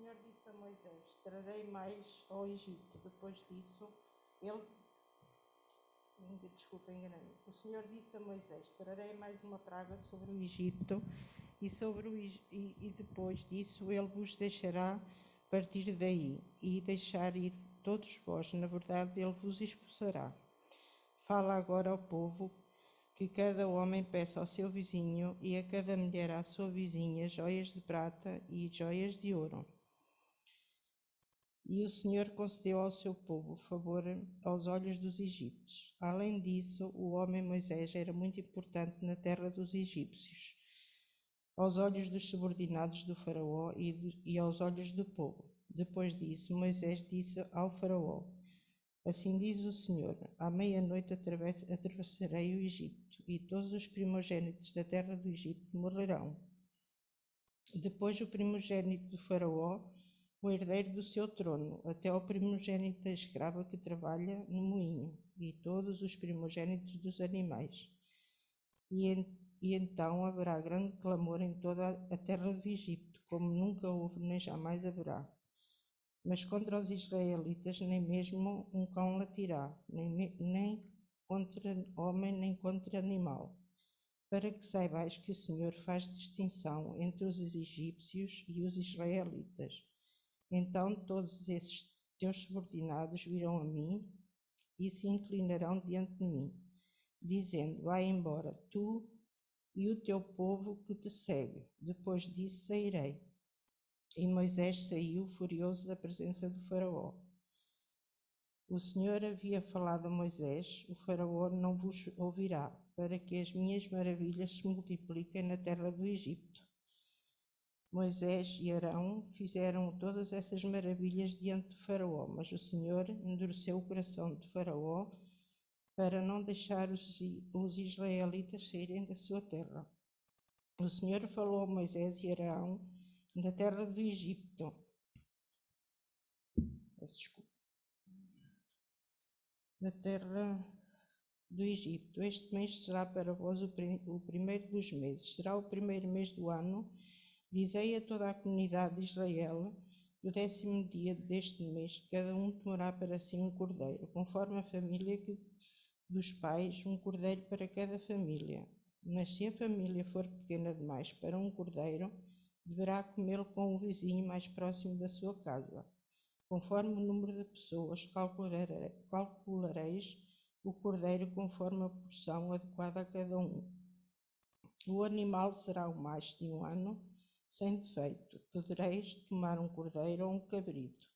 Senhor disse a Moisés: trarei mais ao Egito. Depois disso, enganei-me. O Senhor disse a Moisés: trarei mais uma praga sobre o Egito, e depois disso ele vos deixará partir daí e deixar ir todos vós. Na verdade, ele vos expulsará. Fala agora ao povo que cada homem peça ao seu vizinho e a cada mulher à sua vizinha joias de prata e joias de ouro. E o Senhor concedeu ao seu povo favor aos olhos dos egípcios. Além disso, o homem Moisés era muito importante na terra dos egípcios, aos olhos dos subordinados do faraó e aos olhos do povo. Depois disso, Moisés disse ao faraó: assim diz o Senhor, à meia-noite atravessarei o Egito, e todos os primogênitos da terra do Egito morrerão. Depois o primogênito do faraó, o herdeiro do seu trono, até o primogênito da escrava que trabalha no moinho, e todos os primogênitos dos animais. E então haverá grande clamor em toda a terra do Egito, como nunca houve nem jamais haverá. Mas contra os israelitas nem mesmo um cão latirá, nem contra homem, nem contra animal, para que saibais que o Senhor faz distinção entre os egípcios e os israelitas. Então todos esses teus subordinados virão a mim e se inclinarão diante de mim, dizendo: vai embora, tu e o teu povo que te segue. Depois disso sairei. E Moisés saiu furioso da presença do faraó. O Senhor havia falado a Moisés: o faraó não vos ouvirá, para que as minhas maravilhas se multipliquem na terra do Egito. Moisés e Arão fizeram todas essas maravilhas diante do faraó, mas o Senhor endureceu o coração de faraó para não deixar os israelitas saírem da sua terra. O Senhor falou a Moisés e Arão na terra do Egito. Na terra do Egito. Este mês será para vós o primeiro dos meses. Será o primeiro mês do ano. Dizei a toda a comunidade de Israel: no 10º dia deste mês, cada um tomará para si um cordeiro, conforme a família dos pais, um cordeiro para cada família. Mas se a família for pequena demais para um cordeiro, deverá comê-lo com o vizinho mais próximo da sua casa. Conforme o número de pessoas, calculareis o cordeiro conforme a porção adequada a cada um. O animal será o mais de um ano, sem defeito. Podereis tomar um cordeiro ou um cabrito,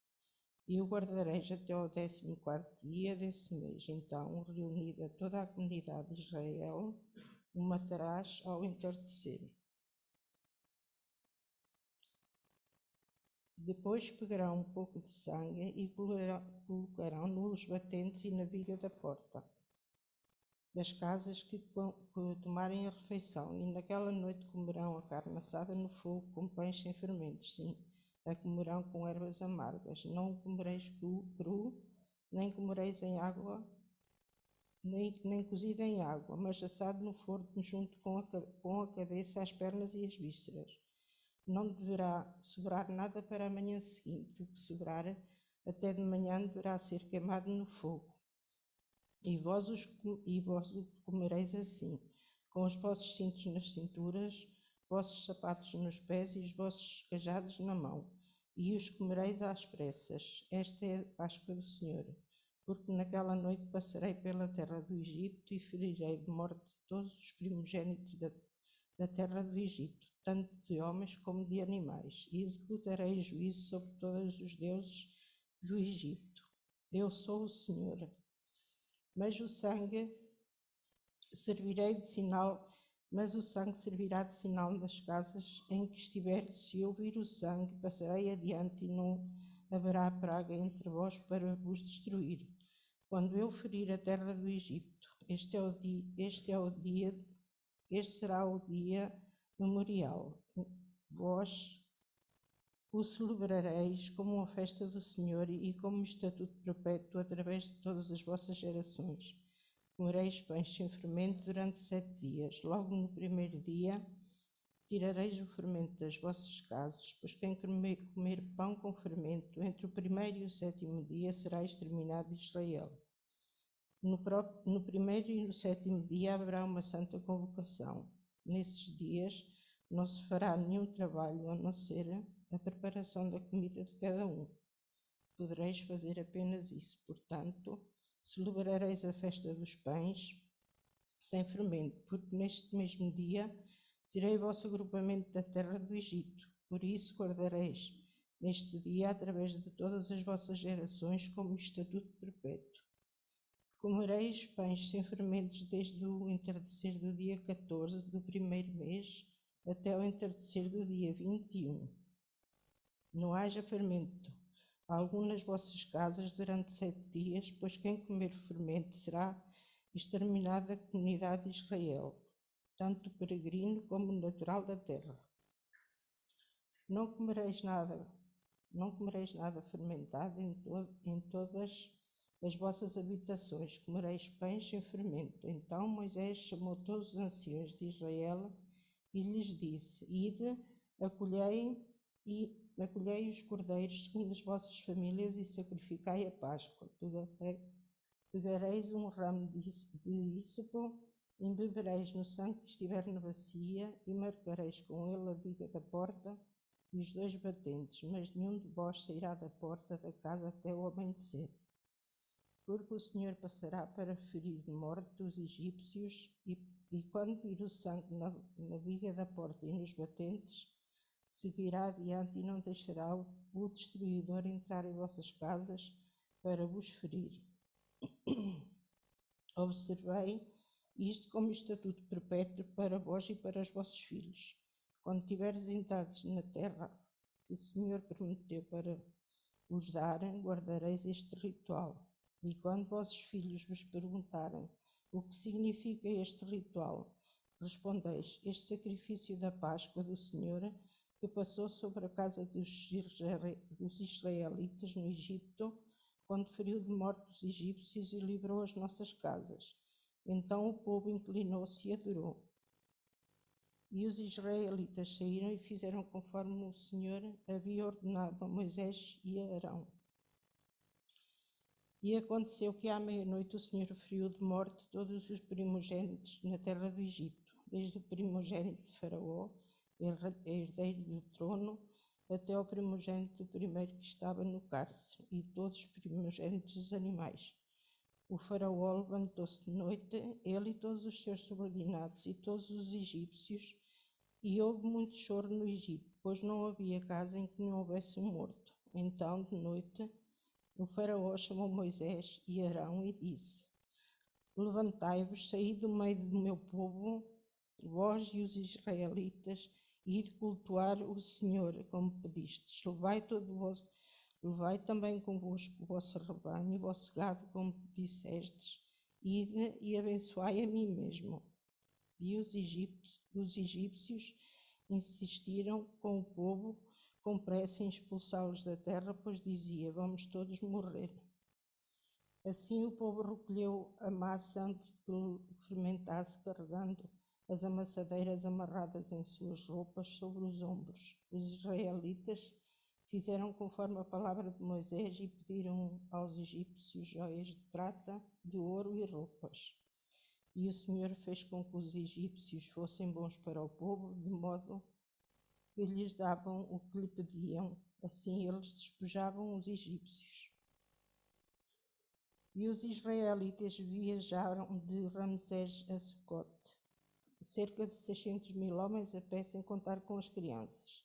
e o guardareis até ao 14º dia desse mês. Então, reunida toda a comunidade de Israel, o matarás ao entardecer. Depois pegarão um pouco de sangue e colocarão nos batentes e na viga da porta das casas que tomarem a refeição, e naquela noite comerão a carne assada no fogo com pães sem fermentos, sim, a comerão com ervas amargas. Não comereis cru, nem comereis em água, nem cozido em água, mas assado no forno junto com a cabeça, as pernas e as vísceras. Não deverá sobrar nada para a manhã seguinte. O que sobrar até de manhã deverá ser queimado no fogo. E vós o comereis assim, com os vossos cintos nas cinturas, vossos sapatos nos pés e os vossos cajados na mão, e os comereis às pressas. Esta é a Páscoa do Senhor. Porque naquela noite passarei pela terra do Egito e ferirei de morte todos os primogênitos da terra do Egito, tanto de homens como de animais, e executarei juízo sobre todos os deuses do Egito. Eu sou o Senhor. Mas o sangue servirá de sinal nas casas em que estiverdes. Se eu vir o sangue, passarei adiante, e não haverá praga entre vós para vos destruir. Quando eu ferir a terra do Egito, este será o dia memorial. Vós o celebrareis como uma festa do Senhor e como um estatuto perpétuo através de todas as vossas gerações. Comereis pães sem fermento durante 7 dias. Logo no primeiro dia Tirareis o fermento das vossas casas, pois quem comer pão com fermento entre o primeiro e o sétimo dia será exterminado de Israel. No primeiro e no sétimo dia haverá uma santa convocação. Nesses dias não se fará nenhum trabalho a não ser a preparação da comida de cada um. Podereis fazer apenas isso. Portanto, celebrareis a festa dos pães sem fermento, porque neste mesmo dia tirei o vosso agrupamento da terra do Egito. Por isso guardareis neste dia, através de todas as vossas gerações, como estatuto perpétuo. Comereis pães sem fermentos desde o entardecer do dia 14 do primeiro mês até o entardecer do dia 21. Não haja fermento algum nas vossas casas durante 7 dias, pois quem comer fermento será exterminado da comunidade de Israel, tanto peregrino como natural da terra. Não comereis nada fermentado em todas as vossas habitações, comereis pães sem fermento. Então Moisés chamou todos os anciãos de Israel e lhes disse: Ide, acolhei os cordeiros segundo as vossas famílias e sacrificai a Páscoa. Pegareis um ramo de ísopo, embebereis no sangue que estiver na bacia e marcareis com ele a viga da porta e os 2 batentes, mas nenhum de vós sairá da porta da casa até o amanhecer. Porque o Senhor passará para ferir de morte os egípcios e quando vir o sangue na viga da porta e nos batentes, seguirá adiante e não deixará o destruidor entrar em vossas casas para vos ferir. Observei isto como estatuto perpétuo para vós e para os vossos filhos. Quando tiveres entrados na terra que o Senhor prometeu para vos dar, guardareis este ritual. E quando vossos filhos vos perguntarem o que significa este ritual, respondeis: este sacrifício da Páscoa do Senhor que passou sobre a casa dos israelitas no Egito, quando feriu de morte os egípcios e livrou as nossas casas. Então o povo inclinou-se e adorou. E os israelitas saíram e fizeram conforme o Senhor havia ordenado a Moisés e a Arão. E aconteceu que à meia-noite o Senhor feriu de morte todos os primogênitos na terra do Egito, desde o primogênito de Faraó, herdeiro do trono, até ao primogênito primeiro que estava no cárcere, e todos os primogênitos dos animais. O Faraó levantou-se de noite, ele e todos os seus subordinados e todos os egípcios, e houve muito choro no Egito, pois não havia casa em que não houvesse um morto. Então, de noite, o Faraó chamou Moisés e Arão e disse: Levantai-vos, saí do meio do meu povo, vós e os israelitas, e ide cultuar o Senhor, como pedistes. Levai também convosco o vosso rebanho e o vosso gado, como dissestes, ide e abençoai a mim mesmo. E os egípcios insistiram com o povo com pressa em expulsá-los da terra, pois dizia: vamos todos morrer. Assim o povo recolheu a massa antes que o fermentasse, carregando as amassadeiras amarradas em suas roupas sobre os ombros. Os israelitas fizeram conforme a palavra de Moisés e pediram aos egípcios joias de prata, de ouro e roupas. E o Senhor fez com que os egípcios fossem bons para o povo, de modo que lhes davam o que lhe pediam. Assim eles despojavam os egípcios. E os israelitas viajaram de Ramsés a Sucote, cerca de 600.000 homens a pé, sem contar com as crianças.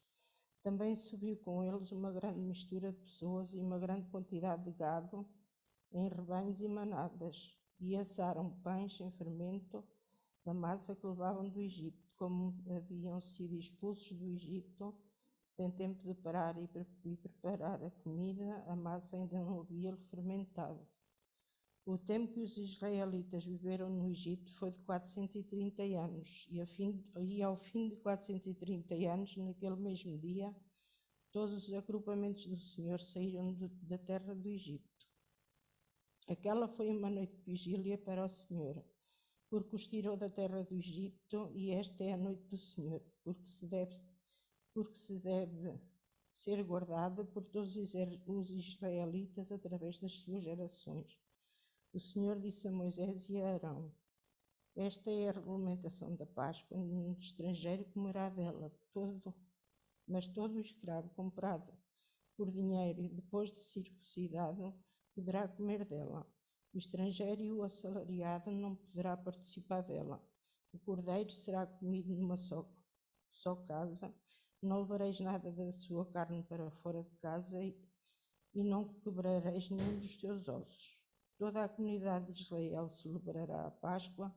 Também subiu com eles uma grande mistura de pessoas e uma grande quantidade de gado em rebanhos e manadas, e assaram pães sem fermento da massa que levavam do Egito. Como haviam sido expulsos do Egito, sem tempo de parar e preparar a comida, a massa ainda não havia fermentado. O tempo que os israelitas viveram no Egito foi de 430 anos, e ao fim de 430 anos, naquele mesmo dia, todos os agrupamentos do Senhor saíram da terra do Egito. Aquela foi uma noite de vigília para o Senhor. porque os tirou da terra do Egito, e esta é a noite do Senhor, porque se deve ser guardada por todos os israelitas através das suas gerações. O Senhor disse a Moisés e a Arão: esta é a regulamentação da Páscoa, nenhum estrangeiro comerá dela, mas todo o escravo comprado por dinheiro e depois de circuncidado poderá comer dela. O estrangeiro e o assalariado não poderá participar dela. O cordeiro será comido numa só casa. Não levareis nada da sua carne para fora de casa e não quebrareis nenhum dos teus ossos. Toda a comunidade de Israel celebrará a Páscoa.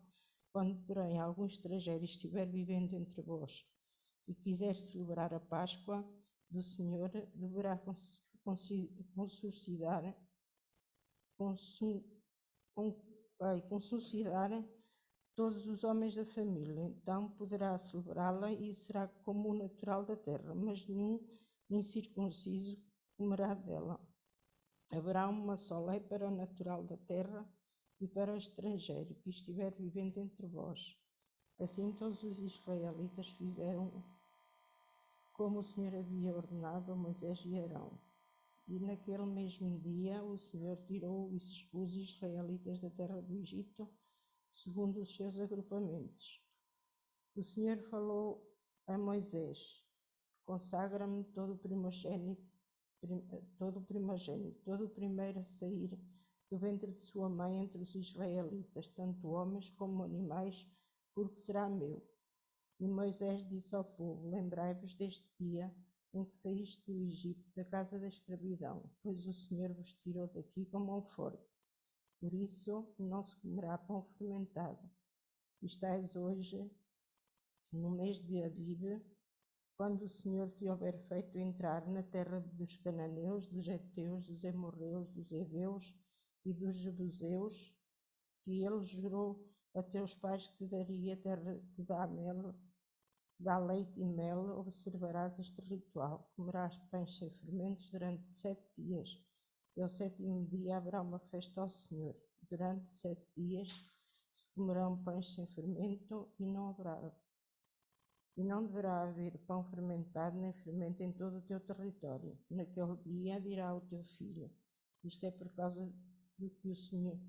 Quando, porém, algum estrangeiro estiver vivendo entre vós e quiser celebrar a Páscoa do Senhor, deverá consulcidar todos os homens da família. Então poderá celebrá-la e será como o natural da terra, mas nenhum incircunciso comerá dela. Haverá uma só lei para o natural da terra e para o estrangeiro que estiver vivendo entre vós. Assim todos os israelitas fizeram como o Senhor havia ordenado a Moisés e Arão. E naquele mesmo dia o Senhor tirou os israelitas da terra do Egito, segundo os seus agrupamentos. O Senhor falou a Moisés: consagra-me todo o primogênito, todo o primeiro a sair do ventre de sua mãe entre os israelitas, tanto homens como animais, porque será meu. E Moisés disse ao povo: lembrai-vos deste dia em que saíste do Egito, da casa da escravidão, pois o Senhor vos tirou daqui com mão forte. Por isso não se comerá pão fermentado. Estais hoje no mês de Abib, quando o Senhor te houver feito entrar na terra dos cananeus, dos heteus, dos amorreus, dos heveus e dos jebuseus, que ele jurou a teus pais que te daria, terra que dá leite e mel. Observarás este ritual: comerás pães sem fermentos durante 7 dias. E ao 7º dia haverá uma festa ao Senhor. Durante 7 dias se comerão pães sem fermento e não deverá haver pão fermentado nem fermento em todo o teu território. Naquele dia dirá ao teu filho: isto é por causa do que o Senhor...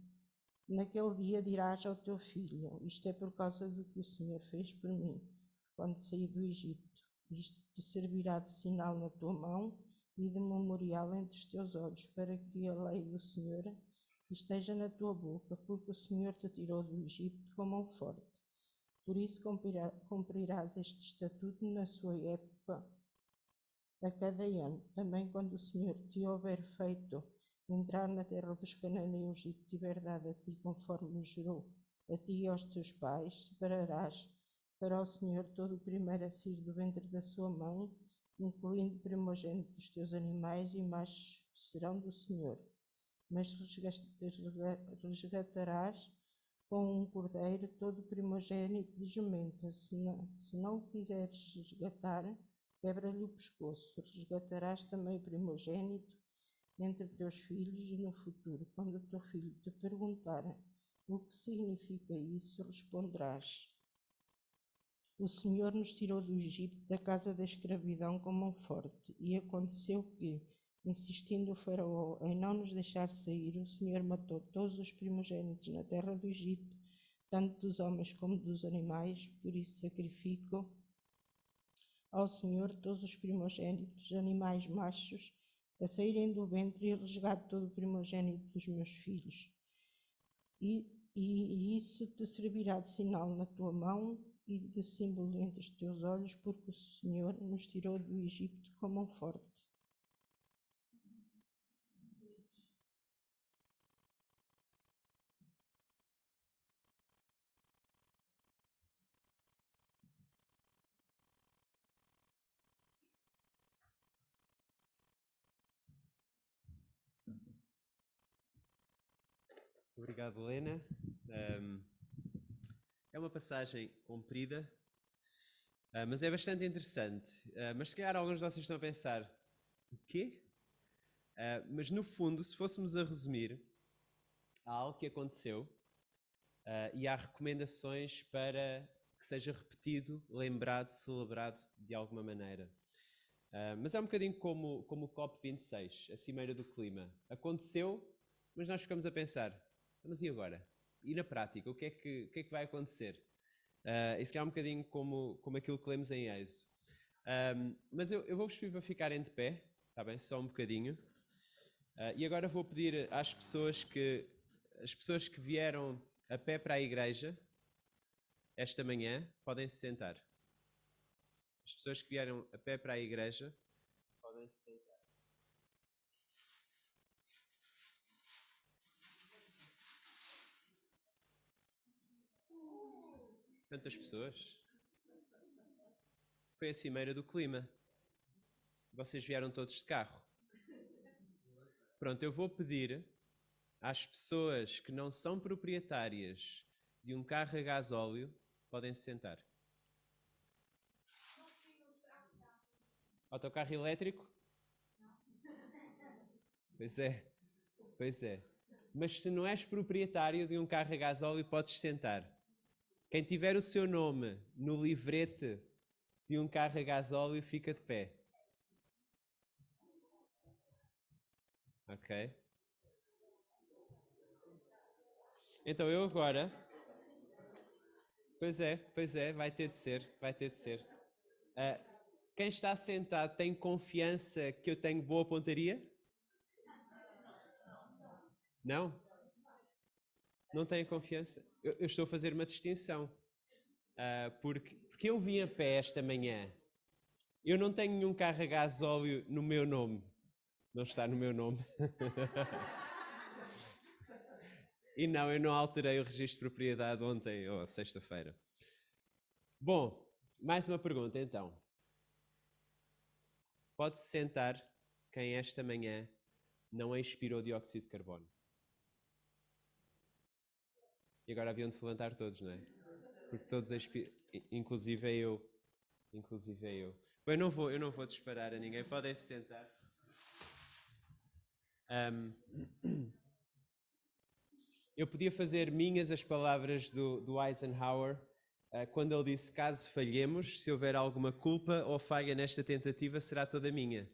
Naquele dia dirás ao teu filho: isto é por causa do que o Senhor fez por mim, quando saí do Egito. Isto te servirá de sinal na tua mão e de memorial entre os teus olhos, para que a lei do Senhor esteja na tua boca, porque o Senhor te tirou do Egito com mão forte. Por isso cumprirás este estatuto na sua época a cada ano. Também quando o Senhor te houver feito entrar na terra dos cananeus e te tiver dado a ti conforme jurou a ti e aos teus pais, separarás para o Senhor todo o primeiro a sair do ventre da sua mãe, incluindo o primogênito dos teus animais, e machos serão do Senhor. Mas resgatarás com um cordeiro todo o primogênito de jumenta. Se não o quiseres resgatar, quebra-lhe o pescoço. Resgatarás também o primogênito entre teus filhos, e no futuro, quando o teu filho te perguntar o que significa isso, responderás: o Senhor nos tirou do Egito, da casa da escravidão, com mão forte. E aconteceu que, insistindo o faraó em não nos deixar sair, o Senhor matou todos os primogênitos na terra do Egito, tanto dos homens como dos animais. Por isso sacrifico ao Senhor todos os primogênitos, animais machos, a saírem do ventre, e resgato todo o primogênito dos meus filhos. E isso te servirá de sinal na tua mão e de símbolo entre os teus olhos, porque o Senhor nos tirou do Egito com mão forte. Obrigado, Helena. É uma passagem comprida, mas é bastante interessante. Mas se calhar alguns de vocês estão a pensar: o quê? Mas no fundo, se fôssemos a resumir, há algo que aconteceu e há recomendações para que seja repetido, lembrado, celebrado de alguma maneira. Mas é um bocadinho como o COP26, a Cimeira do Clima. Aconteceu, mas nós ficamos a pensar, mas e agora? E na prática, o que é que vai acontecer? Isso é um bocadinho como aquilo que lemos em Êxodo. Mas eu vou-vos pedir para ficarem de pé, está bem? Só um bocadinho. E agora vou pedir às pessoas que vieram a pé para a igreja esta manhã, podem se sentar. As pessoas que vieram a pé para a igreja podem se sentar. Quantas pessoas? Foi a Cimeira do Clima. Vocês vieram todos de carro. Pronto, eu vou pedir às pessoas que não são proprietárias de um carro a gasóleo, podem se sentar. Autocarro elétrico? Pois é. Mas se não és proprietário de um carro a gasóleo, podes sentar. Quem tiver o seu nome no livrete de um carro a gasóleo, fica de pé. Ok? Então eu agora... Pois é, vai ter de ser. Quem está sentado tem confiança que eu tenho boa pontaria? Não? Não tem confiança? Eu estou a fazer uma distinção. Porque eu vim a pé esta manhã. Eu não tenho nenhum carro a gasóleo no meu nome. Não está no meu nome. E não, eu não alterei o registro de propriedade ontem, ou sexta-feira. Bom, mais uma pergunta então. Pode-se sentar quem esta manhã não expirou dióxido de carbono. E agora haviam de se levantar todos, não é? Porque todos expiram, inclusive eu. Bom, eu não vou disparar a ninguém, podem se sentar. Eu podia fazer minhas as palavras do Eisenhower quando ele disse: caso falhemos, se houver alguma culpa ou falha nesta tentativa, será toda minha.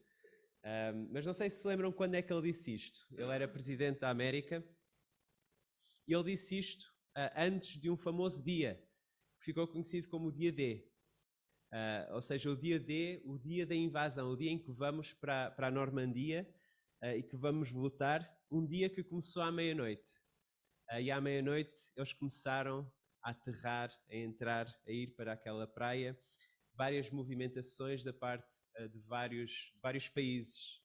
Mas não sei se lembram quando é que ele disse isto. Ele era presidente da América e ele disse isto antes de um famoso dia, que ficou conhecido como o dia D. Ou seja, o dia D, o dia da invasão, o dia em que vamos para a Normandia e que vamos lutar, um dia que começou à meia-noite. E à meia-noite eles começaram a aterrar, a entrar, a ir para aquela praia, várias movimentações da parte de vários países.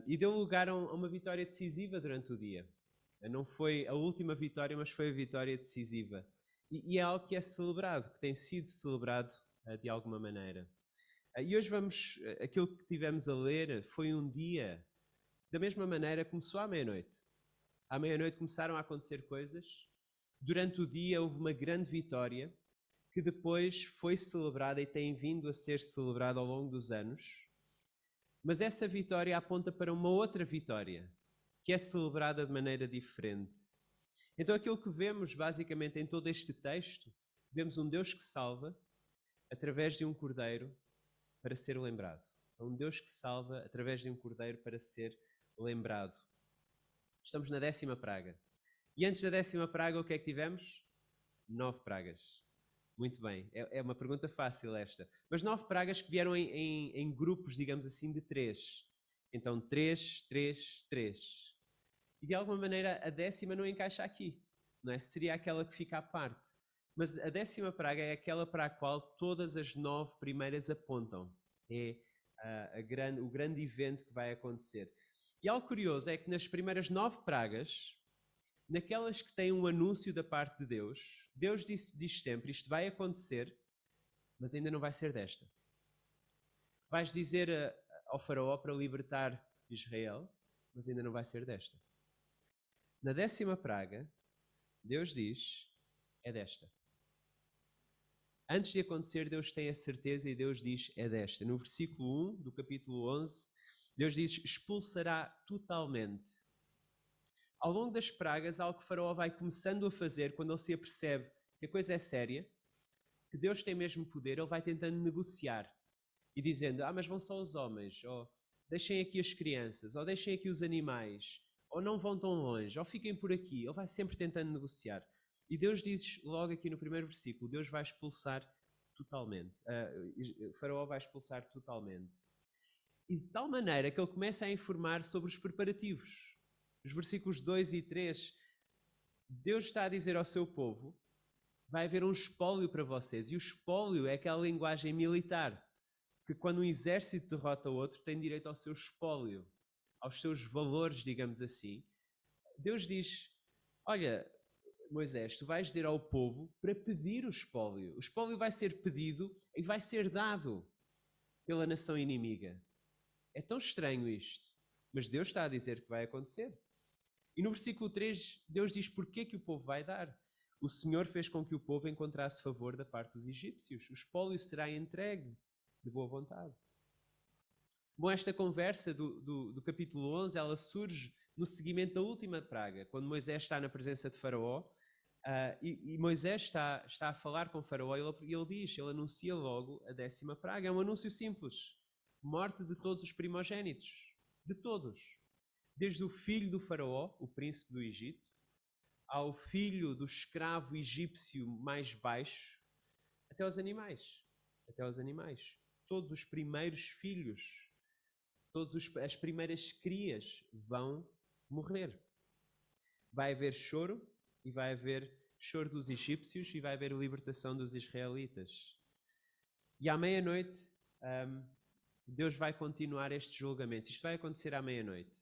E deu lugar a uma vitória decisiva durante o dia. Não foi a última vitória, mas foi a vitória decisiva. E é algo que é celebrado, que tem sido celebrado de alguma maneira. E hoje aquilo que tivemos a ler foi um dia, da mesma maneira, começou à meia-noite. À meia-noite começaram a acontecer coisas. Durante o dia houve uma grande vitória que depois foi celebrada e tem vindo a ser celebrada ao longo dos anos. Mas essa vitória aponta para uma outra vitória, que é celebrada de maneira diferente. Então aquilo que vemos basicamente em todo este texto, vemos um Deus que salva através de um cordeiro para ser lembrado. Um Deus que salva através de um cordeiro para ser lembrado. Estamos na 10ª praga. E antes da 10ª praga, o que é que tivemos? 9 pragas. Muito bem. É uma pergunta fácil esta. Mas 9 pragas que vieram em grupos, digamos assim, de 3. Então, 3, 3, 3. E de alguma maneira a 10ª não encaixa aqui. Não é? Seria aquela que fica à parte. Mas a 10ª praga é aquela para a qual todas as 9 primeiras apontam. É o grande evento que vai acontecer. E algo curioso é que nas primeiras 9 pragas, naquelas que têm um anúncio da parte de Deus, Deus diz sempre: isto vai acontecer, mas ainda não vai ser desta. Vais dizer ao faraó para libertar Israel, mas ainda não vai ser desta. Na 10ª praga, Deus diz: é desta. Antes de acontecer, Deus tem a certeza e Deus diz: é desta. No versículo 1 do capítulo 11, Deus diz: expulsará totalmente. Ao longo das pragas, algo que Faraó vai começando a fazer, quando ele se apercebe que a coisa é séria, que Deus tem mesmo poder, ele vai tentando negociar e dizendo, mas vão só os homens, ou deixem aqui as crianças, ou deixem aqui os animais, ou não vão tão longe, ou fiquem por aqui. Ele vai sempre tentando negociar. E Deus diz logo aqui no primeiro versículo, Deus vai expulsar totalmente. Faraó vai expulsar totalmente. E de tal maneira que ele começa a informar sobre os preparativos. Os versículos 2 e 3, Deus está a dizer ao seu povo, vai haver um espólio para vocês. E o espólio é aquela linguagem militar, que quando um exército derrota outro, tem direito ao seu espólio, aos seus valores, digamos assim. Deus diz, olha, Moisés, tu vais dizer ao povo para pedir o espólio. O espólio vai ser pedido e vai ser dado pela nação inimiga. É tão estranho isto, mas Deus está a dizer que vai acontecer. E no versículo 3, Deus diz porquê que o povo vai dar. O Senhor fez com que o povo encontrasse favor da parte dos egípcios. O espólio será entregue de boa vontade. Bom, esta conversa do capítulo 11, ela surge no seguimento da última praga, quando Moisés está na presença de Faraó, e Moisés está a falar com Faraó, e ele anuncia logo a 10ª praga. É um anúncio simples. Morte de todos os primogénitos. De todos. Desde o filho do Faraó, o príncipe do Egito, ao filho do escravo egípcio mais baixo, até aos animais. Até aos animais. Todos os primeiros filhos, as primeiras crias vão morrer. Vai haver choro, e vai haver choro dos egípcios, e vai haver libertação dos israelitas. E à meia-noite, Deus vai continuar este julgamento. Isto vai acontecer à meia-noite.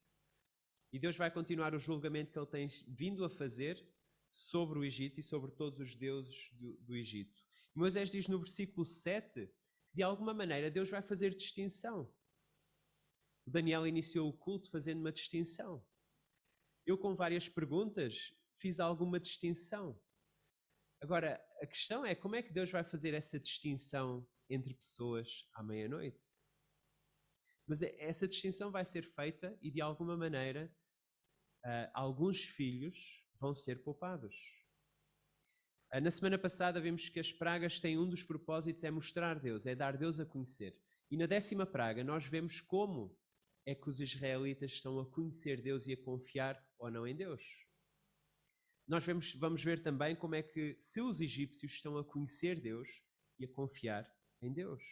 E Deus vai continuar o julgamento que ele tem vindo a fazer sobre o Egito e sobre todos os deuses do Egito. E Moisés diz no versículo 7 que de alguma maneira Deus vai fazer distinção. O Daniel iniciou o culto fazendo uma distinção. Eu, com várias perguntas, fiz alguma distinção. Agora, a questão é como é que Deus vai fazer essa distinção entre pessoas à meia-noite? Mas essa distinção vai ser feita e, de alguma maneira, alguns filhos vão ser poupados. Na semana passada vimos que as pragas têm um dos propósitos, é mostrar Deus, é dar Deus a conhecer. E na 10ª praga nós vemos como é que os israelitas estão a conhecer Deus e a confiar ou não em Deus. Nós vamos ver também como é que se os egípcios estão a conhecer Deus e a confiar em Deus.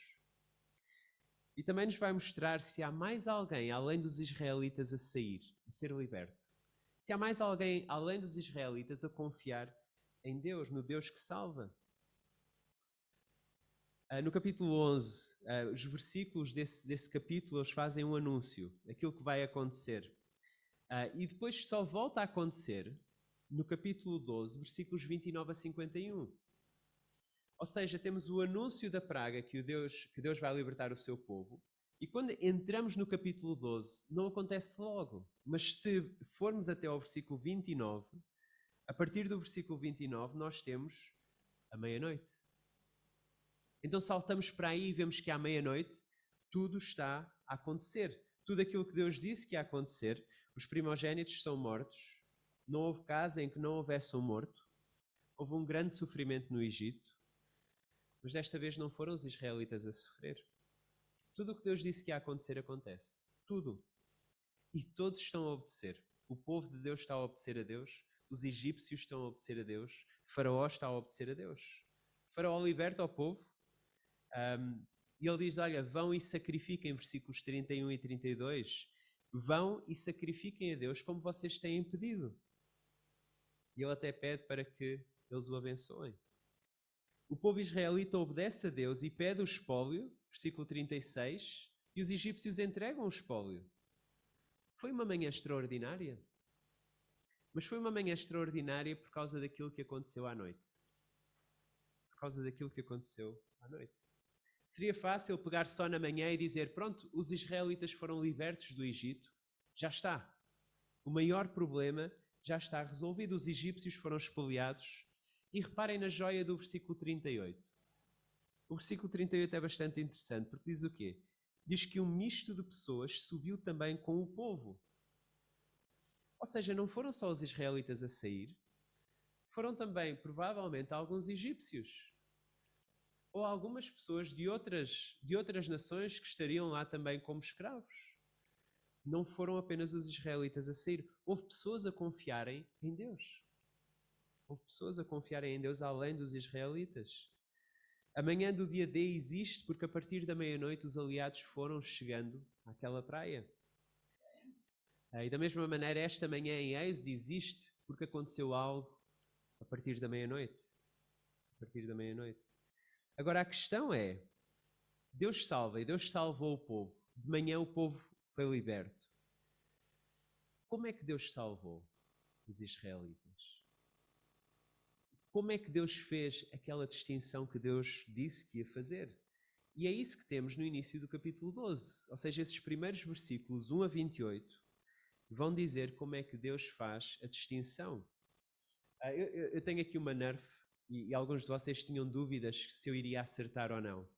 E também nos vai mostrar se há mais alguém além dos israelitas a sair, a ser liberto. Se há mais alguém além dos israelitas a confiar em Deus, no Deus que salva. No capítulo 11, os versículos desse capítulo eles fazem um anúncio, aquilo que vai acontecer. E depois só volta a acontecer no capítulo 12, versículos 29 a 51. Ou seja, temos o anúncio da praga que Deus vai libertar o seu povo. E quando entramos no capítulo 12, não acontece logo. Mas se formos até ao versículo 29, a partir do versículo 29 nós temos a meia-noite. Então saltamos para aí e vemos que à meia-noite tudo está a acontecer. Tudo aquilo que Deus disse que ia acontecer, os primogénitos são mortos, não houve casa em que não houvesse um morto, houve um grande sofrimento no Egito, mas desta vez não foram os israelitas a sofrer. Tudo o que Deus disse que ia acontecer, acontece. Tudo. E todos estão a obedecer. O povo de Deus está a obedecer a Deus, os egípcios estão a obedecer a Deus, Faraó está a obedecer a Deus. Faraó liberta o povo, e ele diz, olha, vão e sacrifiquem, versículos 31 e 32, vão e sacrifiquem a Deus como vocês têm pedido. E ele até pede para que eles o abençoem. O povo israelita obedece a Deus e pede o espólio, versículo 36, e os egípcios entregam o espólio. Foi uma manhã extraordinária. Mas foi uma manhã extraordinária por causa daquilo que aconteceu à noite. Por causa daquilo que aconteceu à noite. Seria fácil pegar só na manhã e dizer, pronto, os israelitas foram libertos do Egito, já está. O maior problema já está resolvido, os egípcios foram espoliados. E reparem na joia do versículo 38. O versículo 38 é bastante interessante, porque diz o quê? Diz que um misto de pessoas subiu também com o povo. Ou seja, não foram só os israelitas a sair, foram também, provavelmente, alguns egípcios. Ou algumas pessoas de outras nações que estariam lá também como escravos. Não foram apenas os israelitas a sair. Houve pessoas a confiarem em Deus. Houve pessoas a confiarem em Deus além dos israelitas. A manhã do dia D existe porque a partir da meia-noite os aliados foram chegando àquela praia. E da mesma maneira, esta manhã em Êxodo existe porque aconteceu algo a partir da meia-noite. A partir da meia-noite. Agora a questão é, Deus salva e Deus salvou o povo. De manhã o povo foi liberto. Como é que Deus salvou os israelitas? Como é que Deus fez aquela distinção que Deus disse que ia fazer? E é isso que temos no início do capítulo 12. Ou seja, esses primeiros versículos 1 a 28 vão dizer como é que Deus faz a distinção. Eu tenho aqui uma Nerf e alguns de vocês tinham dúvidas se eu iria acertar ou não.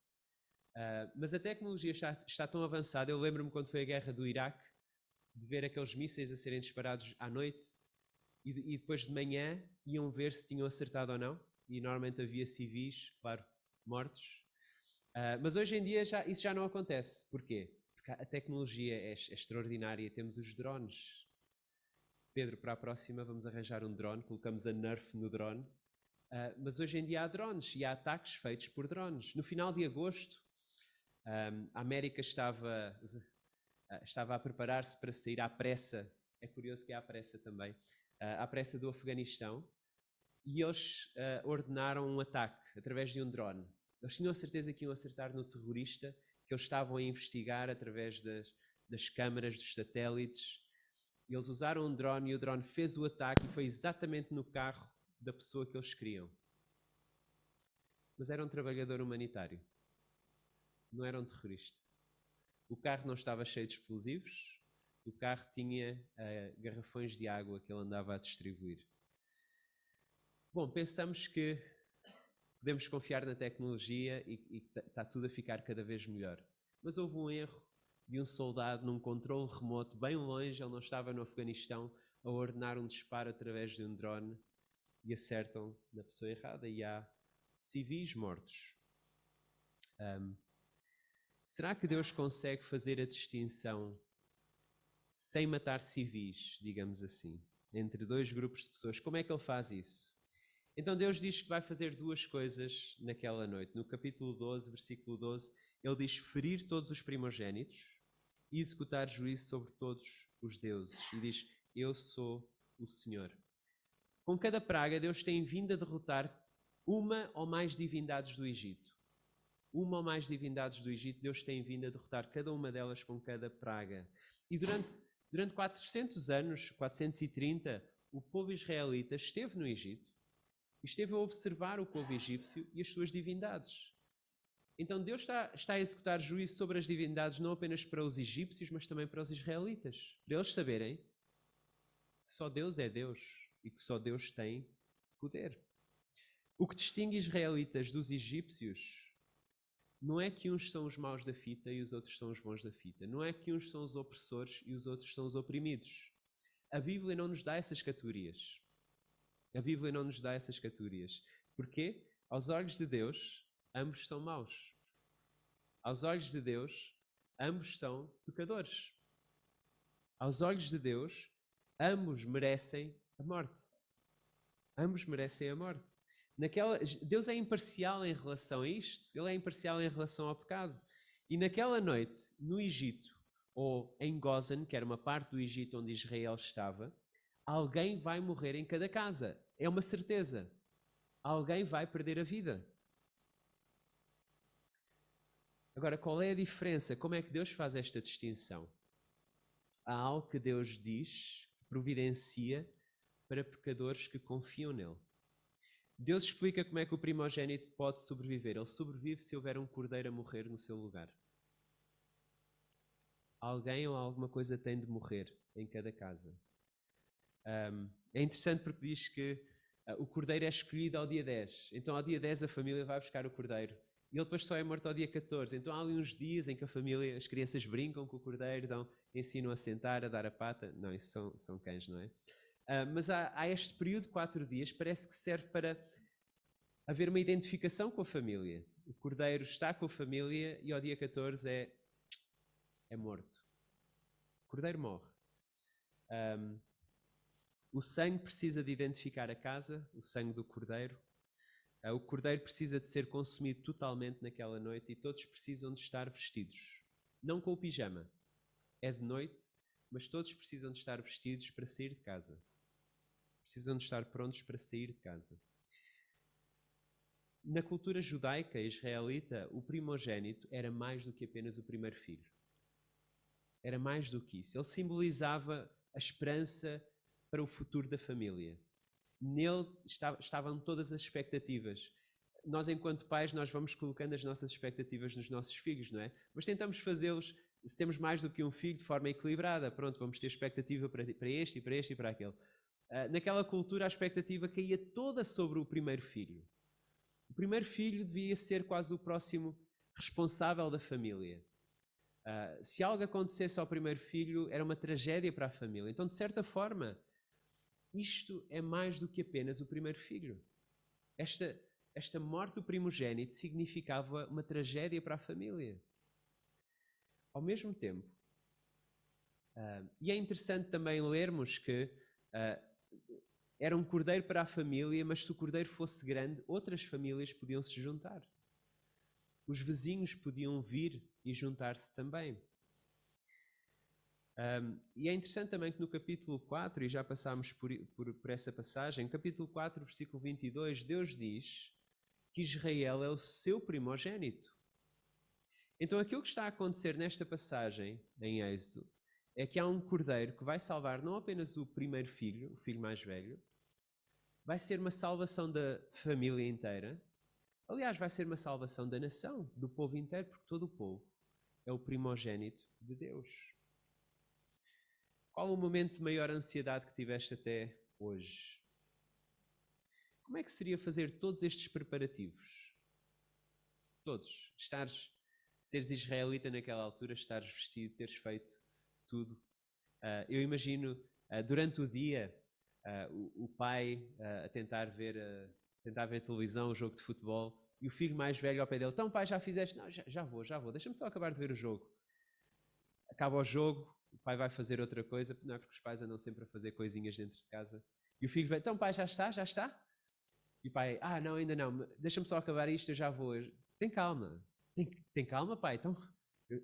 Mas a tecnologia está tão avançada. Eu lembro-me quando foi a guerra do Iraque, de ver aqueles mísseis a serem disparados à noite e depois de manhã iam ver se tinham acertado ou não. E normalmente havia civis, claro, mortos. Mas hoje em dia isso já não acontece. Porquê? Porque a tecnologia é extraordinária. Temos os drones. Pedro, para a próxima vamos arranjar um drone, colocamos a Nerf no drone. Mas hoje em dia há drones e há ataques feitos por drones. No final de agosto, a América estava a preparar-se para sair à pressa. É curioso que há pressa também. À pressa do Afeganistão. E eles ordenaram um ataque através de um drone. Eles tinham a certeza que iam acertar no terrorista que eles estavam a investigar através das câmaras, dos satélites. E eles usaram um drone e o drone fez o ataque e foi exatamente no carro da pessoa que eles queriam. Mas era um trabalhador humanitário. Não era um terrorista. O carro não estava cheio de explosivos. O carro tinha garrafões de água que ele andava a distribuir. Bom, pensamos que podemos confiar na tecnologia e está tudo a ficar cada vez melhor. Mas houve um erro de um soldado num controle remoto, bem longe, ele não estava no Afeganistão, a ordenar um disparo através de um drone e acertam na pessoa errada e há civis mortos. Será que Deus consegue fazer a distinção sem matar civis, digamos assim, entre dois grupos de pessoas? Como é que ele faz isso? Então Deus diz que vai fazer duas coisas naquela noite. No capítulo 12, versículo 12, ele diz ferir todos os primogénitos e executar juízo sobre todos os deuses. E diz, eu sou o Senhor. Com cada praga, Deus tem vindo a derrotar uma ou mais divindades do Egito. Uma ou mais divindades do Egito, Deus tem vindo a derrotar cada uma delas com cada praga. E durante 400 anos, 430, o povo israelita esteve no Egito e esteve a observar o povo egípcio e as suas divindades. Então Deus está a executar juízo sobre as divindades não apenas para os egípcios, mas também para os israelitas. Para eles saberem que só Deus é Deus e que só Deus tem poder. O que distingue israelitas dos egípcios não é que uns são os maus da fita e os outros são os bons da fita. Não é que uns são os opressores e os outros são os oprimidos. A Bíblia não nos dá essas categorias. A Bíblia não nos dá essas categorias. Porquê? Aos olhos de Deus, ambos são maus. Aos olhos de Deus, ambos são pecadores. Aos olhos de Deus, ambos merecem a morte. Ambos merecem a morte. Deus é imparcial em relação a isto. Ele é imparcial em relação ao pecado. E naquela noite, no Egito, ou em Gozan, que era uma parte do Egito onde Israel estava, alguém vai morrer em cada casa. É uma certeza. Alguém vai perder a vida. Agora, qual é a diferença? Como é que Deus faz esta distinção? Há algo que Deus diz, que providencia para pecadores que confiam nele. Deus explica como é que o primogênito pode sobreviver. Ele sobrevive se houver um cordeiro a morrer no seu lugar. Alguém ou alguma coisa tem de morrer em cada casa. É interessante porque diz que o cordeiro é escolhido ao dia 10. Então ao dia 10 a família vai buscar o cordeiro. E ele depois só é morto ao dia 14. Então há ali uns dias em que a família, as crianças brincam com o cordeiro, ensinam a sentar, a dar a pata. Não, isso são cães, não é? Mas há este período de 4 dias, parece que serve para haver uma identificação com a família. O cordeiro está com a família e ao dia 14 é morto. O cordeiro morre. O sangue precisa de identificar a casa, o sangue do cordeiro. O cordeiro precisa de ser consumido totalmente naquela noite e todos precisam de estar vestidos. Não com o pijama. É de noite, mas todos precisam de estar vestidos para sair de casa. Precisam de estar prontos para sair de casa. Na cultura judaica e israelita, o primogênito era mais do que apenas o primeiro filho. Era mais do que isso. Ele simbolizava a esperança para o futuro da família. Nele estavam todas as expectativas. Nós, enquanto pais, nós vamos colocando as nossas expectativas nos nossos filhos, não é? Mas tentamos fazê-los, se temos mais do que um filho, de forma equilibrada. Pronto, vamos ter expectativa para este e para este e para aquele. Naquela cultura, a expectativa caía toda sobre o primeiro filho. O primeiro filho devia ser quase o próximo responsável da família. Se algo acontecesse ao primeiro filho, era uma tragédia para a família. Então, de certa forma, isto é mais do que apenas o primeiro filho. Esta morte do primogênito significava uma tragédia para a família. Ao mesmo tempo, e é interessante também lermos que era um cordeiro para a família, mas se o cordeiro fosse grande, outras famílias podiam se juntar. Os vizinhos podiam vir e juntar-se também. E é interessante também que no capítulo 4, e já passámos por essa passagem, capítulo 4, versículo 22, Deus diz que Israel é o seu primogênito. Então aquilo que está a acontecer nesta passagem, em Êxodo, é que há um cordeiro que vai salvar não apenas o primeiro filho, o filho mais velho, vai ser uma salvação da família inteira. Aliás, vai ser uma salvação da nação, do povo inteiro, porque todo o povo é o primogênito de Deus. Qual o momento de maior ansiedade que tiveste até hoje? Como é que seria fazer todos estes preparativos? Todos. Seres israelita naquela altura, estares vestido, teres feito tudo. Eu imagino, durante o dia, o pai a tentar ver televisão, o jogo de futebol, e o filho mais velho ao pé dele, então pai, já fizeste? Não, já vou, deixa-me só acabar de ver o jogo. Acaba o jogo, o pai vai fazer outra coisa, não é porque os pais andam sempre a fazer coisinhas dentro de casa, e o filho vai, então pai, já está? E o pai, não, ainda não, deixa-me só acabar isto, eu já vou. Tem calma, tem calma pai, então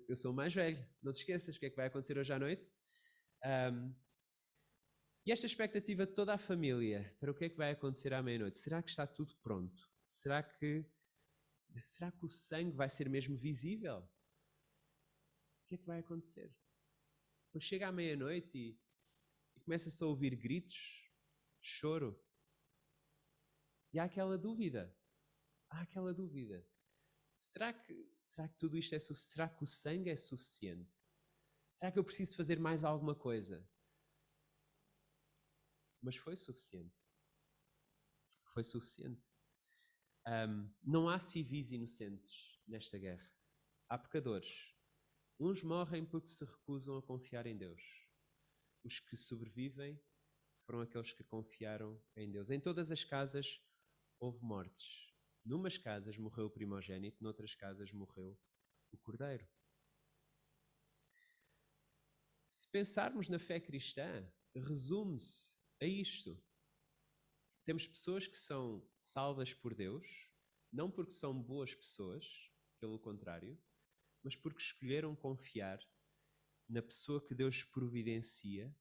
eu sou o mais velho, não te esqueças, o que é que vai acontecer hoje à noite? E esta expectativa de toda a família, para o que é que vai acontecer à meia-noite? Será que está tudo pronto? Será que o sangue vai ser mesmo visível? O que é que vai acontecer? Quando chega à meia-noite e começa-se a ouvir gritos, choro, e há aquela dúvida. Será que tudo isto é suficiente? Será que o sangue é suficiente? Será que eu preciso fazer mais alguma coisa? Mas foi suficiente. Foi suficiente. Não há civis inocentes nesta guerra. Há pecadores. Uns morrem porque se recusam a confiar em Deus. Os que sobrevivem foram aqueles que confiaram em Deus. Em todas as casas houve mortes. Numas casas morreu o primogênito, noutras casas morreu o cordeiro. Se pensarmos na fé cristã, resume-se a isto. Temos pessoas que são salvas por Deus, não porque são boas pessoas, pelo contrário, mas porque escolheram confiar na pessoa que Deus providencia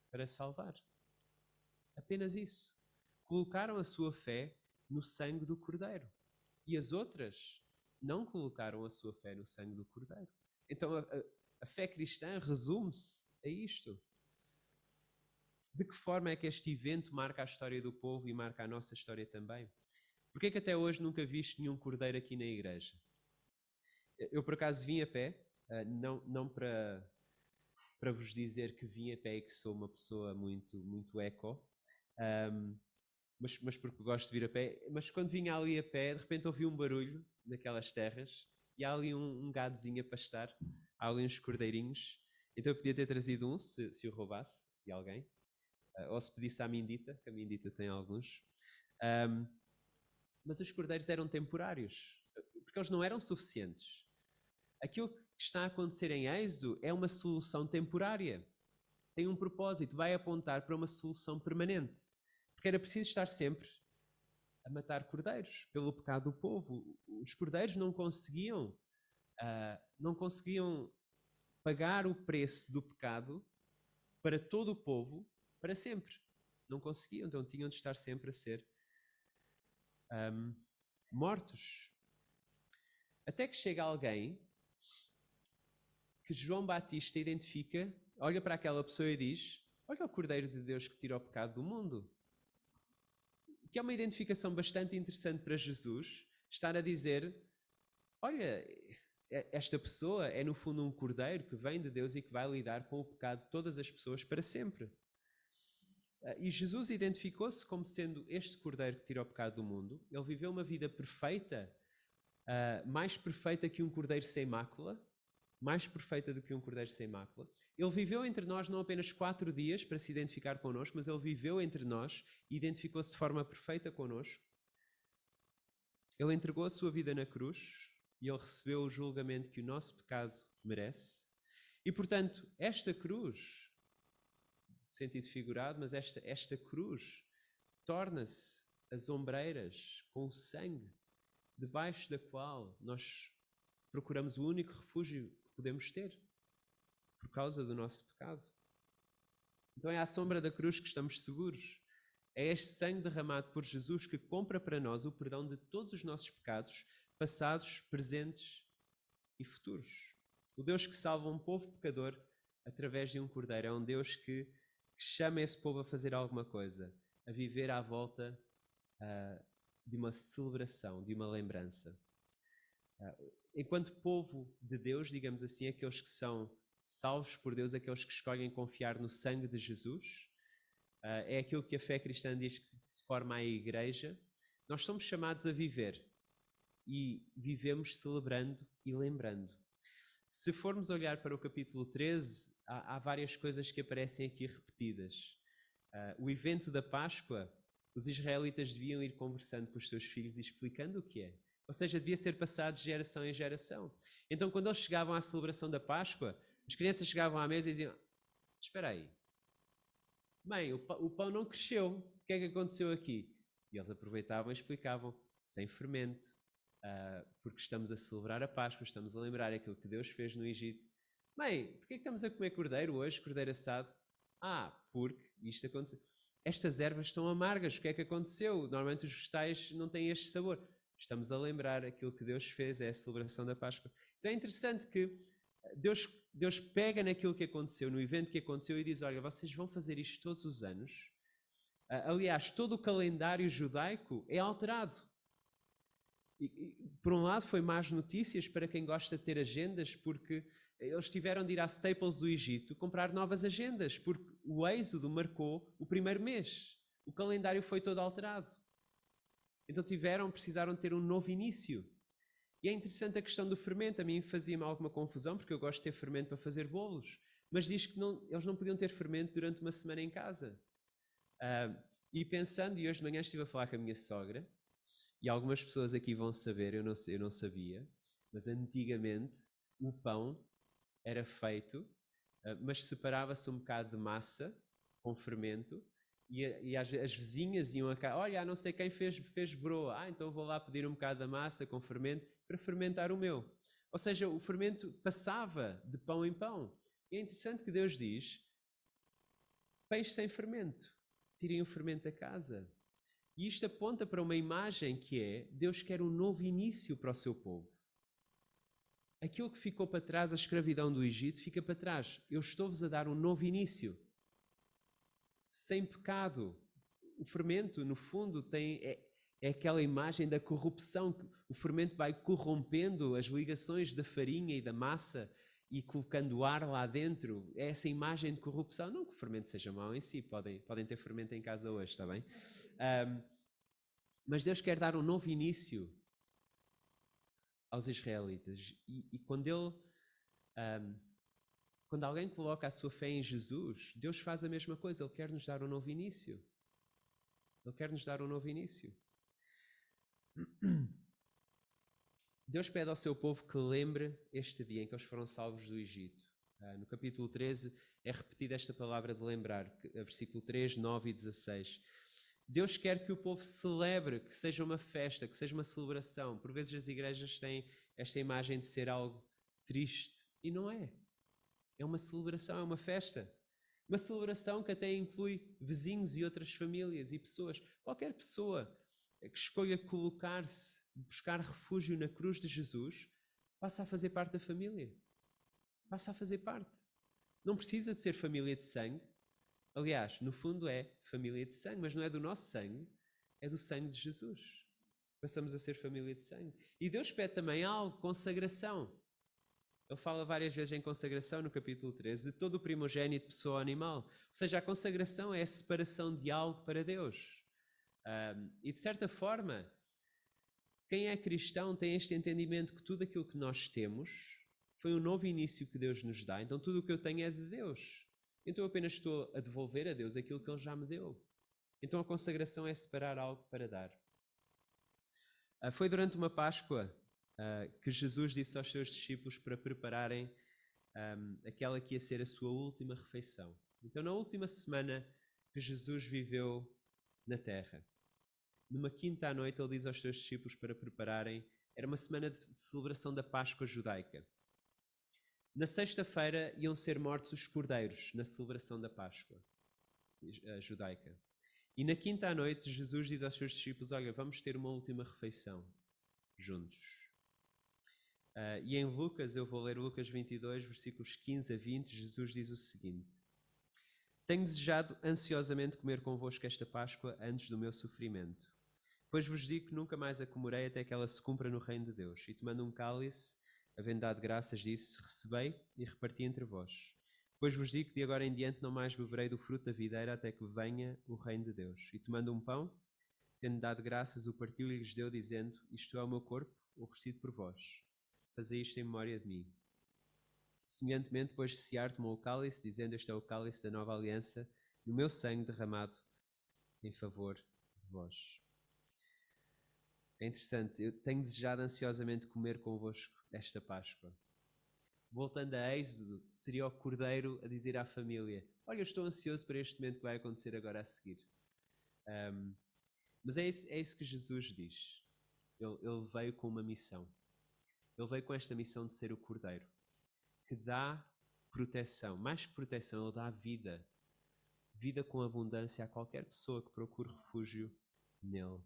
para salvar. Apenas isso. Colocaram a sua fé no sangue do Cordeiro. E as outras não colocaram a sua fé no sangue do Cordeiro. Então a fé cristã resume-se a isto. De que forma é que este evento marca a história do povo e marca a nossa história também? Porquê é que até hoje nunca viste nenhum cordeiro aqui na igreja? Eu por acaso vim a pé, não para vos dizer que vim a pé e que sou uma pessoa muito eco, mas porque gosto de vir a pé. Mas quando vinha ali a pé, de repente ouvi um barulho naquelas terras e há ali um gadozinho a pastar, há ali uns cordeirinhos. Então eu podia ter trazido um, se o roubasse de alguém. Ou se pedisse à Mindita, que a Mindita tem alguns. Mas os cordeiros eram temporários, porque eles não eram suficientes. Aquilo que está a acontecer em Êxodo é uma solução temporária. Tem um propósito, vai apontar para uma solução permanente. Porque era preciso estar sempre a matar cordeiros pelo pecado do povo. Os cordeiros não conseguiam pagar o preço do pecado para todo o povo para sempre. Não conseguiam, então tinham de estar sempre a ser mortos. Até que chega alguém que João Batista identifica, olha para aquela pessoa e diz: olha o Cordeiro de Deus que tira o pecado do mundo. Que é uma identificação bastante interessante para Jesus, estar a dizer: olha, esta pessoa é no fundo um cordeiro que vem de Deus e que vai lidar com o pecado de todas as pessoas para sempre. E Jesus identificou-se como sendo este cordeiro que tira o pecado do mundo. Ele viveu uma vida perfeita, mais perfeita que um cordeiro sem mácula, mais perfeita do que um cordeiro sem mácula. Ele viveu entre nós não apenas 4 dias para se identificar connosco, mas ele viveu entre nós e identificou-se de forma perfeita connosco. Ele entregou a sua vida na cruz e ele recebeu o julgamento que o nosso pecado merece. E, portanto, esta cruz, sentido figurado, mas esta cruz torna-se as ombreiras com o sangue, debaixo da qual nós procuramos o único refúgio que podemos ter, por causa do nosso pecado. Então é à sombra da cruz que estamos seguros. É este sangue derramado por Jesus que compra para nós o perdão de todos os nossos pecados, passados, presentes e futuros. O Deus que salva um povo pecador através de um cordeiro é um Deus que chama esse povo a fazer alguma coisa, a viver à volta de uma celebração, de uma lembrança. Enquanto povo de Deus, digamos assim, aqueles que são salvos por Deus, aqueles que escolhem confiar no sangue de Jesus, é aquilo que a fé cristã diz que se forma a igreja. Nós somos chamados a viver e vivemos celebrando e lembrando. Se formos olhar para o capítulo 13, há várias coisas que aparecem aqui repetidas. O evento da Páscoa, os israelitas deviam ir conversando com os seus filhos e explicando o que é. Ou seja, devia ser passado de geração em geração. Então, quando eles chegavam à celebração da Páscoa, as crianças chegavam à mesa e diziam: espera aí, mãe, o pão não cresceu, o que é que aconteceu aqui? E eles aproveitavam e explicavam: sem fermento, porque estamos a celebrar a Páscoa, estamos a lembrar aquilo que Deus fez no Egito. Mãe, porquê é que estamos a comer cordeiro hoje, cordeiro assado? Porque isto aconteceu. Estas ervas estão amargas, o que é que aconteceu? Normalmente os vegetais não têm este sabor. Estamos a lembrar aquilo que Deus fez, é a celebração da Páscoa. Então é interessante que Deus pega naquilo que aconteceu, no evento que aconteceu e diz: olha, vocês vão fazer isto todos os anos. Aliás, todo o calendário judaico é alterado. Por um lado foi más notícias para quem gosta de ter agendas, porque eles tiveram de ir à Staples do Egito comprar novas agendas, porque o Êxodo marcou o primeiro mês. O calendário foi todo alterado. Então precisaram ter um novo início. E é interessante a questão do fermento. A mim fazia-me alguma confusão, porque eu gosto de ter fermento para fazer bolos, mas diz que eles não podiam ter fermento durante uma semana em casa. E pensando, e hoje de manhã estive a falar com a minha sogra, e algumas pessoas aqui vão saber, eu não sabia, mas antigamente o pão era feito, mas separava-se um bocado de massa com fermento, e as vizinhas iam a cá: olha, não sei quem fez broa, então vou lá pedir um bocado da massa com fermento para fermentar o meu. Ou seja, o fermento passava de pão em pão. E é interessante que Deus diz: peixe sem fermento, tirem o fermento da casa. E isto aponta para uma imagem que é: Deus quer um novo início para o seu povo. Aquilo que ficou para trás, a escravidão do Egito, fica para trás. Eu estou-vos a dar um novo início. Sem pecado. O fermento, no fundo, é aquela imagem da corrupção. O fermento vai corrompendo as ligações da farinha e da massa e colocando ar lá dentro. É essa imagem de corrupção. Não que o fermento seja mau em si, podem ter fermento em casa hoje, está bem? Mas Deus quer dar um novo início aos israelitas. E quando Ele Quando alguém coloca a sua fé em Jesus, Deus faz a mesma coisa. Ele quer nos dar um novo início. Ele quer nos dar um novo início. Deus pede ao seu povo que lembre este dia em que eles foram salvos do Egito. No capítulo 13 é repetida esta palavra de lembrar, versículo 3, 9 e 16. Deus quer que o povo celebre, que seja uma festa, que seja uma celebração. Por vezes as igrejas têm esta imagem de ser algo triste, e não é. É uma celebração, é uma festa. Uma celebração que até inclui vizinhos e outras famílias e pessoas. Qualquer pessoa que escolha colocar-se, buscar refúgio na cruz de Jesus, passa a fazer parte da família. Passa a fazer parte. Não precisa de ser família de sangue. Aliás, no fundo é família de sangue, mas não é do nosso sangue, é do sangue de Jesus. Passamos a ser família de sangue. E Deus pede também algo, consagração. Ele fala várias vezes em consagração no capítulo 13, de todo o primogênito, pessoa ou animal. Ou seja, a consagração é a separação de algo para Deus. E de certa forma, quem é cristão tem este entendimento que tudo aquilo que nós temos foi um novo início que Deus nos dá. Então tudo o que eu tenho é de Deus. Então eu apenas estou a devolver a Deus aquilo que Ele já me deu. Então a consagração é separar algo para dar. Foi durante uma Páscoa que Jesus disse aos seus discípulos para prepararem aquela que ia ser a sua última refeição. Então na última semana que Jesus viveu na terra, numa quinta à noite, ele diz aos seus discípulos para prepararem, era uma semana de celebração da Páscoa judaica. Na sexta-feira iam ser mortos os cordeiros na celebração da Páscoa judaica. E na quinta à noite, Jesus diz aos seus discípulos, olha, vamos ter uma última refeição juntos. E em Lucas, eu vou ler Lucas 22, versículos 15 a 20, Jesus diz o seguinte: tenho desejado ansiosamente comer convosco esta Páscoa antes do meu sofrimento. Pois vos digo que nunca mais a comerei até que ela se cumpra no reino de Deus. E tomando um cálice, havendo dado graças, disse, recebei e reparti entre vós. Pois vos digo que de agora em diante não mais beberei do fruto da videira até que venha o reino de Deus. E tomando um pão, tendo dado graças, o partiu e lhes deu, dizendo, isto é o meu corpo, oferecido por vós. Fazei isto em memória de mim. Semelhantemente, depois de cear, tomou o cálice, dizendo, este é o cálice da nova aliança, no meu sangue derramado em favor de vós. É interessante, eu tenho desejado ansiosamente comer convosco esta Páscoa. Voltando a Êxodo, seria o cordeiro a dizer à família, olha, eu estou ansioso para este momento que vai acontecer agora a seguir. Mas é isso que Jesus diz. Ele veio com uma missão. Ele veio com esta missão de ser o cordeiro, que dá proteção. Mais que proteção, ele dá vida. Vida com abundância a qualquer pessoa que procure refúgio nele.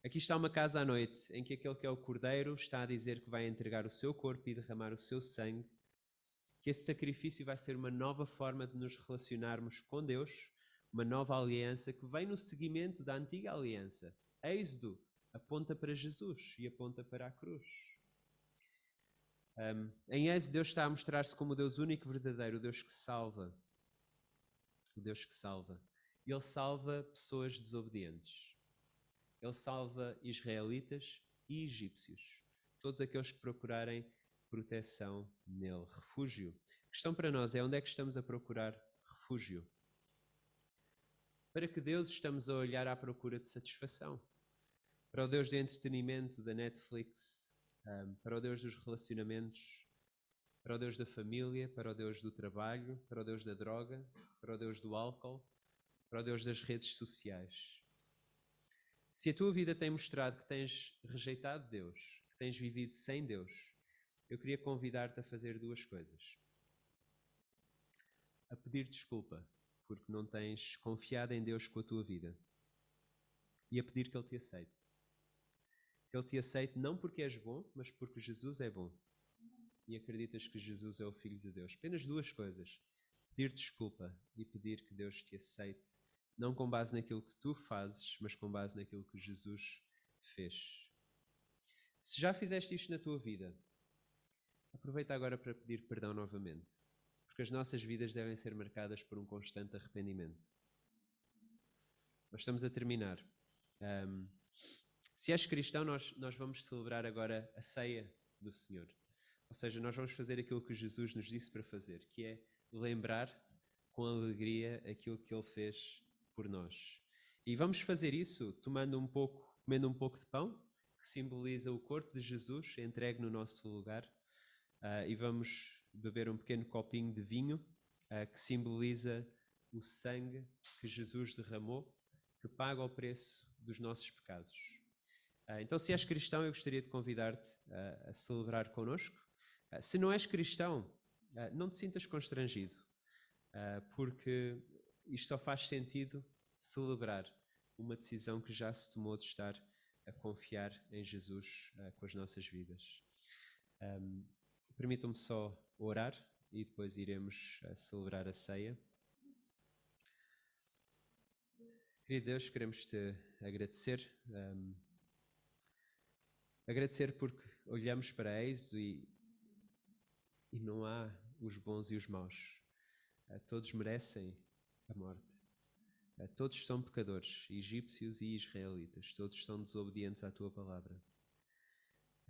Aqui está uma casa à noite, em que aquele que é o cordeiro está a dizer que vai entregar o seu corpo e derramar o seu sangue, que esse sacrifício vai ser uma nova forma de nos relacionarmos com Deus, uma nova aliança que vem no seguimento da antiga aliança. Êxodo aponta para Jesus e aponta para a cruz. Em Êxodo, Deus está a mostrar-se como o Deus único e verdadeiro, o Deus que salva. O Deus que salva. E Ele salva pessoas desobedientes. Ele salva israelitas e egípcios, todos aqueles que procurarem proteção nele, refúgio. A questão para nós é onde é que estamos a procurar refúgio? Para que Deus estamos a olhar à procura de satisfação? Para o Deus do entretenimento, da Netflix, para o Deus dos relacionamentos, para o Deus da família, para o Deus do trabalho, para o Deus da droga, para o Deus do álcool, para o Deus das redes sociais. Se a tua vida tem mostrado que tens rejeitado Deus, que tens vivido sem Deus, eu queria convidar-te a fazer duas coisas. A pedir desculpa, porque não tens confiado em Deus com a tua vida. E a pedir que Ele te aceite. Que Ele te aceite não porque és bom, mas porque Jesus é bom. E acreditas que Jesus é o Filho de Deus. Apenas duas coisas. Pedir desculpa e pedir que Deus te aceite. Não com base naquilo que tu fazes, mas com base naquilo que Jesus fez. Se já fizeste isto na tua vida, aproveita agora para pedir perdão novamente. Porque as nossas vidas devem ser marcadas por um constante arrependimento. Nós estamos a terminar. Se és cristão, nós vamos celebrar agora a ceia do Senhor. Ou seja, nós vamos fazer aquilo que Jesus nos disse para fazer, que é lembrar com alegria aquilo que Ele fez por nós. E vamos fazer isso comendo um pouco de pão, que simboliza o corpo de Jesus entregue no nosso lugar, e vamos beber um pequeno copinho de vinho, que simboliza o sangue que Jesus derramou, que paga o preço dos nossos pecados. Então, se és cristão, eu gostaria de convidar-te a celebrar connosco. Se não és cristão, não te sintas constrangido, porque isto só faz sentido celebrar uma decisão que já se tomou de estar a confiar em Jesus com as nossas vidas. Permitam-me só orar e depois iremos celebrar a ceia. Querido Deus, queremos-te agradecer. Agradecer porque olhamos para Êxodo e não há os bons e os maus. Todos merecem a morte. Todos são pecadores, egípcios e israelitas. Todos são desobedientes à tua palavra.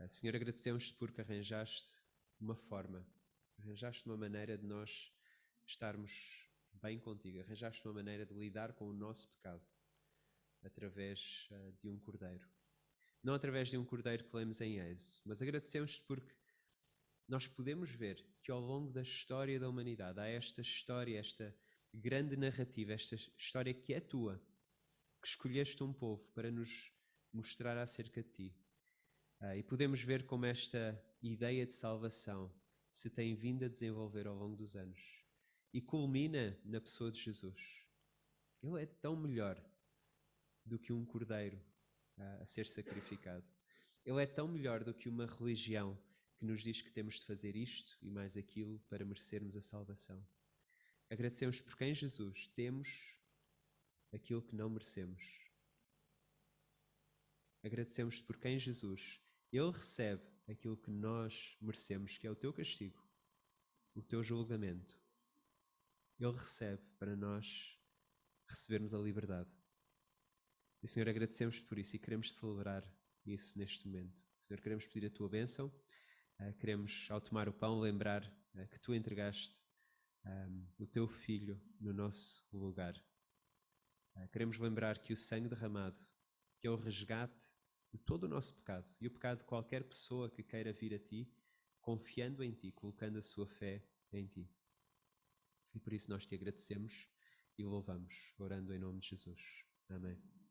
Senhor, agradecemos-te porque arranjaste uma forma, arranjaste uma maneira de nós estarmos bem contigo, arranjaste uma maneira de lidar com o nosso pecado através de um cordeiro. Não através de um cordeiro que lemos em Êxodo, mas agradecemos-te porque nós podemos ver que ao longo da história da humanidade há esta história, esta grande narrativa, esta história que é tua, que escolheste um povo para nos mostrar acerca de ti. E podemos ver como esta ideia de salvação se tem vindo a desenvolver ao longo dos anos e culmina na pessoa de Jesus. Ele é tão melhor do que um cordeiro a ser sacrificado. Ele é tão melhor do que uma religião que nos diz que temos de fazer isto e mais aquilo para merecermos a salvação. Agradecemos porque em Jesus temos aquilo que não merecemos. Agradecemos porque em Jesus Ele recebe aquilo que nós merecemos, que é o teu castigo, o teu julgamento. Ele recebe para nós recebermos a liberdade. E, Senhor, agradecemos-te por isso e queremos celebrar isso neste momento. Senhor, queremos pedir a tua bênção. Queremos, ao tomar o pão, lembrar que tu entregaste o teu Filho no nosso lugar. Queremos lembrar que o sangue derramado, que é o resgate de todo o nosso pecado e o pecado de qualquer pessoa que queira vir a ti, confiando em ti, colocando a sua fé em ti. E por isso nós te agradecemos e louvamos, orando em nome de Jesus. Amém.